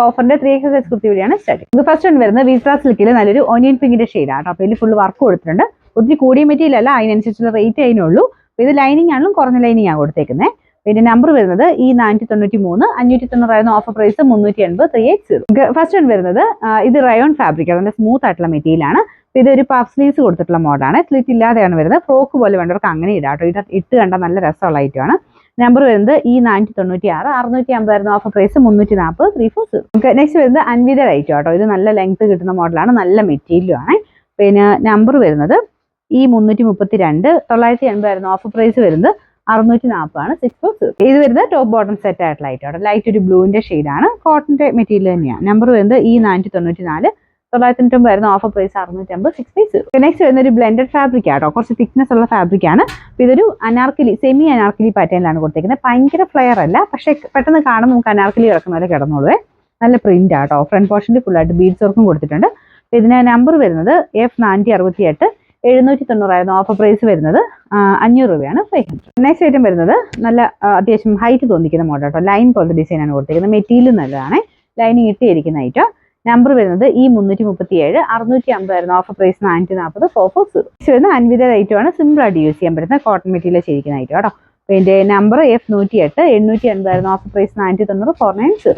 ഓഫറിന്റെ 3XS kurti വഴിയാണ് starting. ഇത് first one വരുന്നത് വിസ്ര സിൽക്കിൽ നല്ലൊരു ഓനിയൻ പിങ്കിന്റെ ഷെയ്ഡാണ്. അപ്പോൾ ഇതിൽ ഫുൾ വർക്ക് കൊടുത്തിട്ടുണ്ട്. ഒത്തിരി കൂടിയ മെറ്റീരിയൽ അല്ല, അതിനനുസരിച്ചുള്ള റേറ്റ് അതിനുള്ളൂ. ഇത് ലൈനിങ് ആണെങ്കിലും കുറഞ്ഞ ലൈനിങ് ആണ് കൊടുത്തേക്കുന്നത്. പിന്നെ നമ്പർ വരുന്നത് ഈ 493, 590 ഓഫർ പ്രൈസ് 380 380. ഫസ്റ്റ് വൺ വരുന്നത് ഇത് റയോൺ ഫാബ്രിക്, അതിന്റെ സ്മൂത്ത് ആയിട്ടുള്ള മെറ്റീരിയൽ ആണ്. ഇതൊരു പഫ് സ്ലീവ്സ് കൊടുത്തിട്ടുള്ള മോഡലാണ്. സ്ലിറ്റ് ഇല്ലാതെയാണ് വരുന്നത്. ഫ്രോക്ക് പോലെ വേണ്ടവർക്ക് അങ്ങനെ ഇടാട്ടോ. ഇട്ട് കണ്ടാൽ നല്ല രസമുള്ള ഐറ്റമാണ്. നമ്പർ വരുന്നത് ഈ 496, 650 ഓഫർ പ്രൈസ് 340 340. നെക്സ്റ്റ് വരുന്നത് അൻവിത ഐറ്റം ആട്ടോ. ഇത് നല്ല ലെങ്ത് കിട്ടുന്ന മോഡലാണ്, നല്ല മെറ്റീരിയലും ആണ്. പിന്നെ നമ്പർ വരുന്നത് ഈ 332, 980 ഓഫർ പ്രൈസ് വരുന്നത് 640 ആണ് 640. ഇത് വരുന്നത് ടോപ്പ് ബോട്ടം സെറ്റ് ആയിട്ടുള്ള ഐറ്റം. ലൈറ്റ് ഒരു ബ്ലൂവിന്റെ ഷെയ്ഡാണ്, കോട്ടന്റെ മെറ്റീരിയൽ തന്നെയാണ്. നമ്പർ വരുന്നത് ഈ 494, 990 ഓഫർ പ്രൈസ് 650 650. നെക്സ്റ്റ് വരുന്ന ഒരു ബ്ലെൻഡഡ് ഫാബ്രിക് ആട്ടോ. കുറച്ച് തിക്നെസ് ഉള്ള ഫാബ്രിക് ആണ്. ഇതൊരു അനാർക്കലി, സെമി അനാർക്കലി പാറ്റേണിലാണ് കൊടുത്തേക്കുന്നത്. ഭയങ്കര ഫ്ലെയർ അല്ല, പക്ഷെ പെട്ടെന്ന് കാണുമ്പോൾ നമുക്ക് അനാർക്കലി കിടക്കുന്ന പോലെ കിടന്നോളൂ. നല്ല പ്രിന്റ് ആട്ടോ. ഫ്രണ്ട് പോർഷനിൽ ഫുൾ ആയിട്ട് ബീഡ്സ് വർക്കും കൊടുത്തിട്ടുണ്ട്. ഇതിന് നമ്പർ വരുന്നത് F468, 790 ഓഫർ പ്രൈസ് വരുന്നത് 500 രൂപയാണ് 500. നെക്സ്റ്റ് ഐറ്റം വരുന്നത് നല്ല അത്യാവശ്യം ഹൈറ്റ് തോന്നിക്കുന്ന മോഡൽ കേട്ടോ. ലൈൻ പോലത്തെ ഡിസൈൻ ആണ് കൊടുത്തിരിക്കുന്നത്. മെറ്റീരിയൽ നല്ലതാണ്, ലൈനിങ് ഇട്ടിരിക്കുന്ന ഐറ്റം. നമ്പർ വരുന്നത് ഈ 337, 650 ഓഫർ പ്രൈസ് 440 440. വരുന്ന അൻവിത ഐറ്റം ആണ്. സിമ്പിൾ ആയിട്ട് യൂസ് ചെയ്യാൻ പറ്റുന്ന കോട്ടൺ മെറ്റീരിയൽ ചെയ്തിരിക്കുന്ന ഐറ്റം കേട്ടോ. പിന്നെ നമ്പർ F108, 880 ഓഫർ പ്രൈസ് 490 490.